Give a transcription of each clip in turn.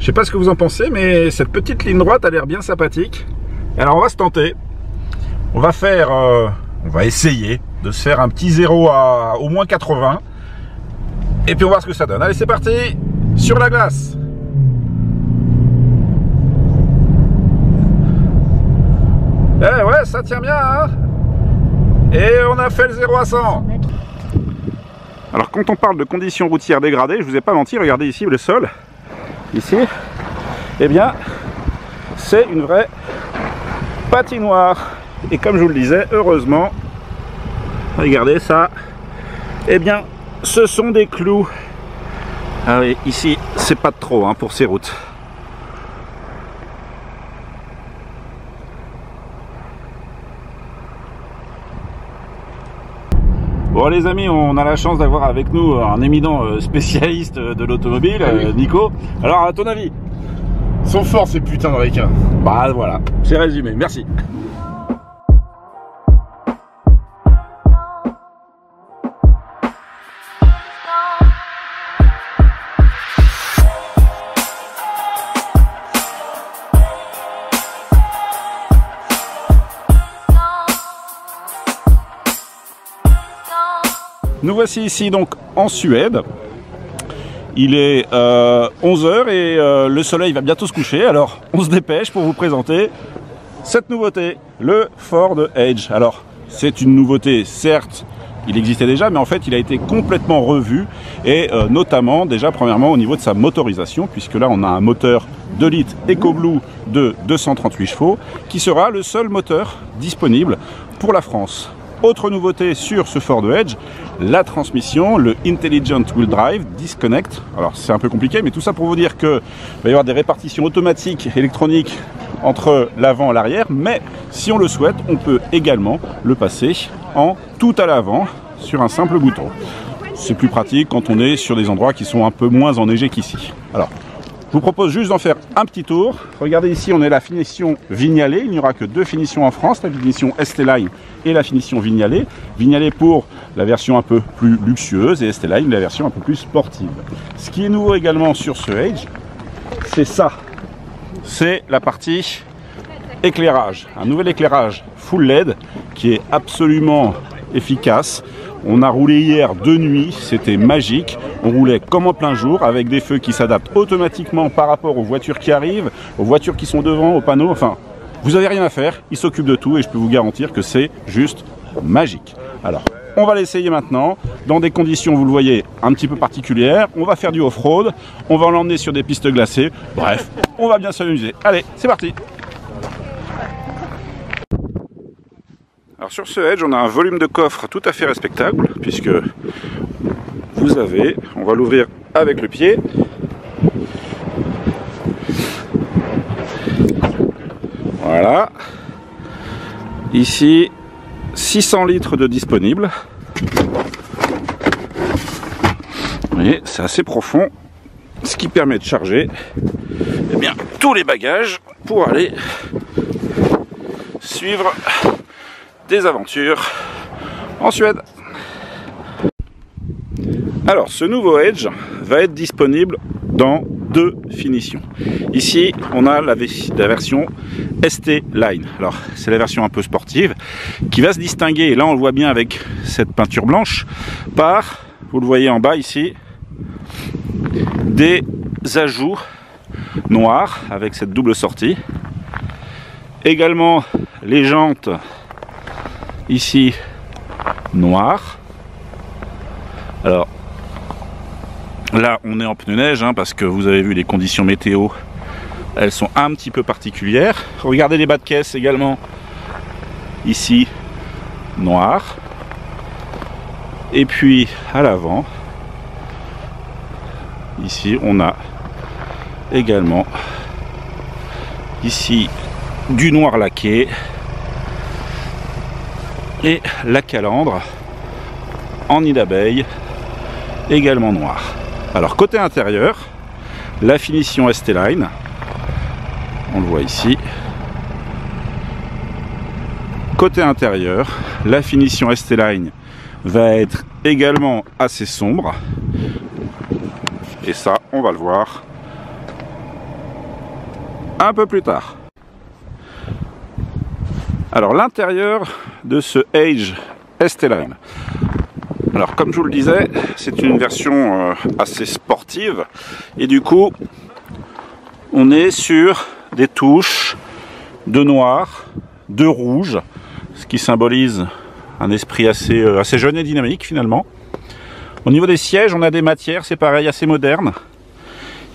sais pas ce que vous en pensez, mais cette petite ligne droite a l'air bien sympathique. Alors on va se tenter. On va faire, on va essayer de se faire un petit 0 à au moins 80. Et puis on va voir ce que ça donne. Allez, c'est parti, sur la glace. Eh ouais, ça tient bien, hein. Et on a fait le 0 à 100. Alors quand on parle de conditions routières dégradées, je vous ai pas menti, regardez ici le sol. Ici, eh bien, c'est une vraie patinoire. Et comme je vous le disais, heureusement, regardez ça, eh bien, ce sont des clous. Ah oui, ici, c'est pas de trop hein, pour ces routes. Bon les amis, on a la chance d'avoir avec nous un éminent spécialiste de l'automobile, Nico. Alors à ton avis? Ils sont forts ces putains de requins. Bah voilà, c'est résumé, merci. Nous voici ici donc en Suède. Il est 11 h et le soleil va bientôt se coucher. Alors on se dépêche pour vous présenter cette nouveauté, le Ford Edge. Alors c'est une nouveauté, certes, il existait déjà, mais en fait il a été complètement revu. Et notamment déjà premièrement au niveau de sa motorisation, puisque là on a un moteur 2 litres EcoBlue de 238 chevaux, qui sera le seul moteur disponible pour la France. Autre nouveauté sur ce Ford Edge, la transmission, le Intelligent Wheel Drive Disconnect. Alors c'est un peu compliqué, mais tout ça pour vous dire qu'il va y avoir des répartitions automatiques électroniques entre l'avant et l'arrière, mais si on le souhaite, on peut également le passer en tout à l'avant sur un simple bouton. C'est plus pratique quand on est sur des endroits qui sont un peu moins enneigés qu'ici. Alors, je vous propose juste d'en faire un petit tour. Regardez ici, on est la finition Vignale. Il n'y aura que 2 finitions en France, la finition ST-Line et la finition Vignale. Vignale pour la version un peu plus luxueuse et ST-Line la version un peu plus sportive. Ce qui est nouveau également sur ce Edge, c'est ça. C'est la partie éclairage. Un nouvel éclairage full LED qui est absolument efficace. On a roulé hier de nuit, c'était magique. On roulait comme en plein jour avec des feux qui s'adaptent automatiquement par rapport aux voitures qui arrivent, aux voitures qui sont devant, aux panneaux. Enfin, vous n'avez rien à faire, il s'occupe de tout et je peux vous garantir que c'est juste magique. Alors, on va l'essayer maintenant dans des conditions, vous le voyez, un petit peu particulières. On va faire du off-road, on va l'emmener sur des pistes glacées. Bref, on va bien s'amuser. Allez, c'est parti! Alors sur ce Edge, on a un volume de coffre tout à fait respectable, puisque vous avez, on va l'ouvrir avec le pied. Voilà. Ici, 600 litres de disponible. Vous voyez, c'est assez profond, ce qui permet de charger eh bien, tous les bagages pour aller suivre des aventures en Suède. Alors ce nouveau Edge va être disponible dans 2 finitions. Ici on a la version ST-Line. Alors c'est la version un peu sportive qui va se distinguer, et là on le voit bien avec cette peinture blanche, par, vous le voyez en bas ici, des ajouts noirs avec cette double sortie. Également les jantes ici noires. Alors là on est en pneu neige hein, parce que vous avez vu les conditions météo, elles sont un petit peu particulières. Regardez les bas de caisse également ici noirs. Et puis à l'avant ici on a également ici du noir laqué et la calandre en nid d'abeille également noir. Alors côté intérieur, la finition ST-Line, on le voit ici. Côté intérieur, la finition ST-Line va être également assez sombre, et ça on va le voir un peu plus tard. Alors l'intérieur de ce Edge ST-Line. Alors comme je vous le disais, c'est une version assez sportive et du coup on est sur des touches de noir, de rouge, ce qui symbolise un esprit assez jeune et dynamique finalement. Au niveau des sièges, on a des matières, c'est pareil, assez moderne.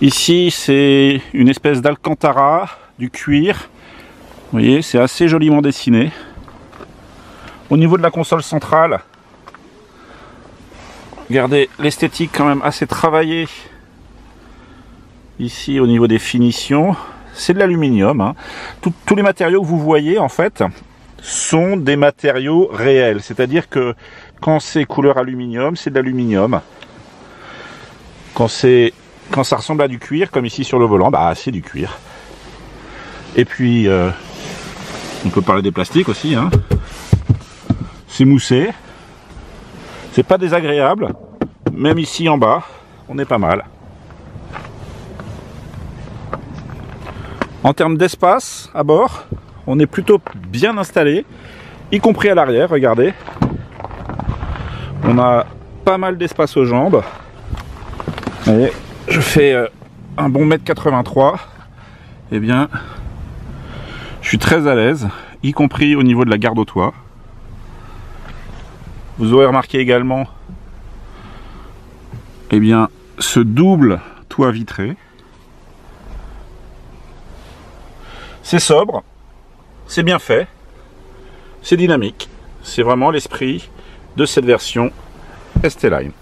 Ici c'est une espèce d'alcantara, du cuir. Vous voyez, c'est assez joliment dessiné. Au niveau de la console centrale, regardez l'esthétique quand même assez travaillée. Ici au niveau des finitions, c'est de l'aluminium. Hein. Tous les matériaux que vous voyez en fait sont des matériaux réels. C'est-à-dire que quand c'est couleur aluminium, c'est de l'aluminium. Quand ça ressemble à du cuir, comme ici sur le volant, bah c'est du cuir. Et puis on peut parler des plastiques aussi, hein. C'est moussé, c'est pas désagréable, même ici en bas, on est pas mal. En termes d'espace à bord, on est plutôt bien installé, y compris à l'arrière, regardez. On a pas mal d'espace aux jambes. Vous voyez, je fais un bon 1m83, et bien je suis très à l'aise, y compris au niveau de la garde au toit. Vous aurez remarqué également eh bien, ce double toit vitré. C'est sobre, c'est bien fait, c'est dynamique. C'est vraiment l'esprit de cette version ST-Line.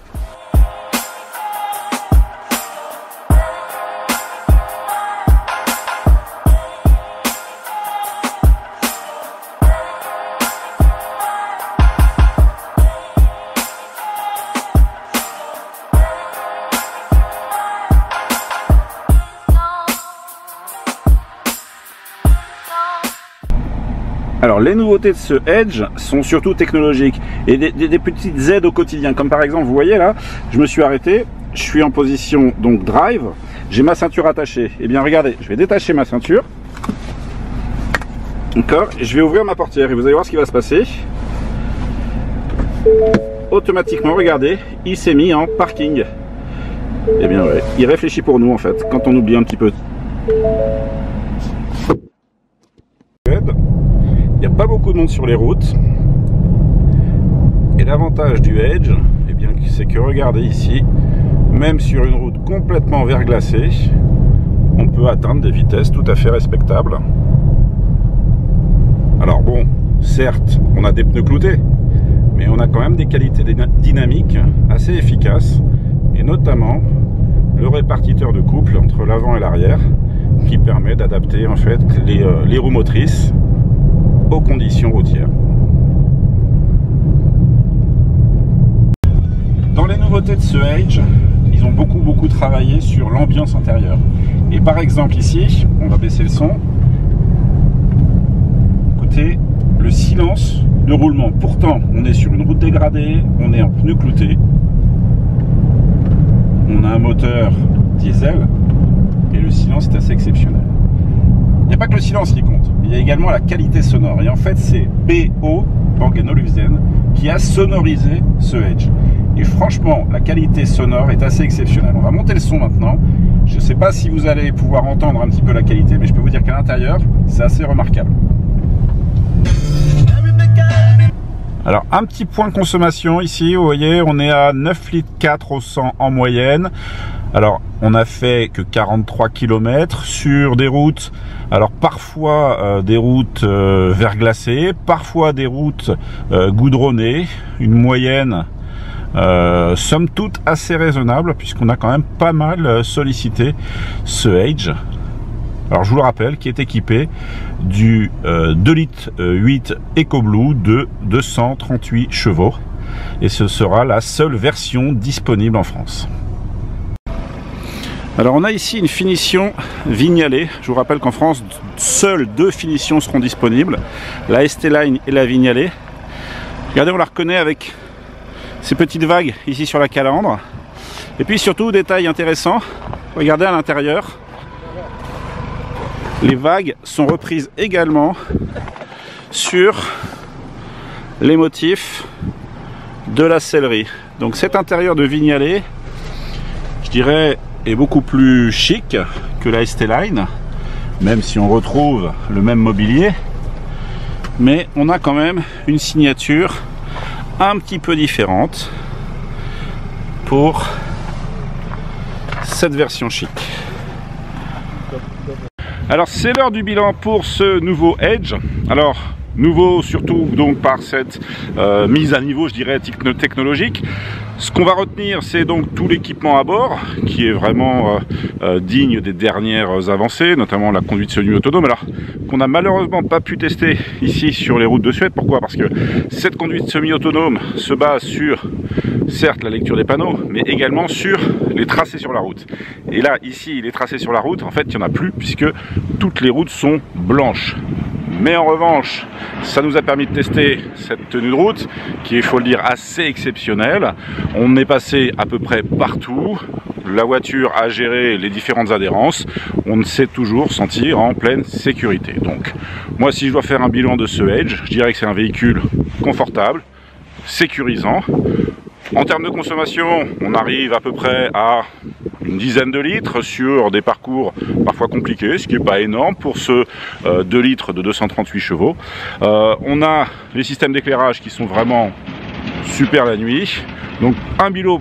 Alors les nouveautés de ce Edge sont surtout technologiques et des petites aides au quotidien, comme par exemple vous voyez là, je me suis arrêté, je suis en position donc drive, j'ai ma ceinture attachée. Et bien regardez, je vais détacher ma ceinture, d'accord, et je vais ouvrir ma portière et vous allez voir ce qui va se passer. Automatiquement, regardez, il s'est mis en parking. Et bien ouais, il réfléchit pour nous en fait, quand on oublie un petit peu. Il n'y a pas beaucoup de monde sur les routes. Et l'avantage du Edge, eh bien, c'est que regardez ici, même sur une route complètement verglacée, on peut atteindre des vitesses tout à fait respectables. Alors bon, certes, on a des pneus cloutés, mais on a quand même des qualités dynamiques assez efficaces, et notamment le répartiteur de couple entre l'avant et l'arrière, qui permet d'adapter en fait les roues motrices aux conditions routières. Dans les nouveautés de ce Edge, ils ont beaucoup travaillé sur l'ambiance intérieure. Et par exemple ici, on va baisser le son. Écoutez, le silence de roulement. Pourtant, on est sur une route dégradée, on est en pneus cloutés. On a un moteur diesel et le silence est assez exceptionnel. Il n'y a pas que le silence qui compte, il y a également la qualité sonore. Et en fait, c'est BO, Bang & Olufsen, qui a sonorisé ce Edge. Et franchement, la qualité sonore est assez exceptionnelle. On va monter le son maintenant. Je ne sais pas si vous allez pouvoir entendre un petit peu la qualité, mais je peux vous dire qu'à l'intérieur, c'est assez remarquable. Alors, un petit point de consommation ici, vous voyez, on est à 9,4 litres au 100 en moyenne. Alors, on a fait que 43 km sur des routes, alors parfois des routes verglacées, parfois des routes goudronnées, une moyenne somme toute assez raisonnable, puisqu'on a quand même pas mal sollicité ce Edge. Alors je vous le rappelle, qui est équipé du 2,8 litres EcoBlue de 238 chevaux. Et ce sera la seule version disponible en France. Alors on a ici une finition Vignale. Je vous rappelle qu'en France, seules deux finitions seront disponibles, la ST-Line et la Vignale. Regardez, on la reconnaît avec ces petites vagues ici sur la calandre. Et puis surtout, détail intéressant, regardez à l'intérieur. Les vagues sont reprises également sur les motifs de la sellerie. Donc cet intérieur de Vignale, je dirais, est beaucoup plus chic que la ST Line, même si on retrouve le même mobilier, mais on a quand même une signature un petit peu différente pour cette version chic. Alors c'est l'heure du bilan pour ce nouveau Edge. Alors nouveau surtout donc par cette mise à niveau, je dirais, technologique. Ce qu'on va retenir, c'est donc tout l'équipement à bord qui est vraiment digne des dernières avancées, notamment la conduite semi-autonome, alors qu'on n'a malheureusement pas pu tester ici sur les routes de Suède. Pourquoi? Parce que cette conduite semi-autonome se base sur, certes, la lecture des panneaux, mais également sur les tracés sur la route. Et là, ici, les tracés sur la route, en fait, il n'y en a plus puisque toutes les routes sont blanches. Mais en revanche, ça nous a permis de tester cette tenue de route qui est, il faut le dire, assez exceptionnelle. On est passé à peu près partout. La voiture a géré les différentes adhérences. On s'est toujours senti en pleine sécurité. Donc, moi, si je dois faire un bilan de ce Edge, je dirais que c'est un véhicule confortable, sécurisant. En termes de consommation, on arrive à peu près à une dizaine de litres sur des parcours parfois compliqués, ce qui n'est pas énorme pour ce 2 litres de 238 chevaux. On a les systèmes d'éclairage qui sont vraiment super la nuit. Donc un bilan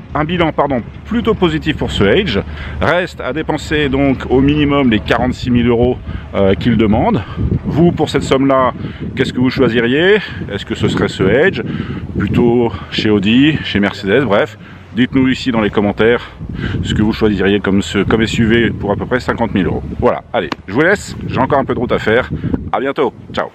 plutôt positif pour ce Edge. Reste à dépenser donc au minimum les 46 000 € qu'il demande. Vous, pour cette somme-là, qu'est-ce que vous choisiriez? Est-ce que ce serait ce Edge? Plutôt chez Audi, chez Mercedes, bref. Dites-nous ici dans les commentaires ce que vous choisiriez comme SUV pour à peu près 50 000 €. Voilà, allez, je vous laisse, j'ai encore un peu de route à faire. À bientôt, ciao.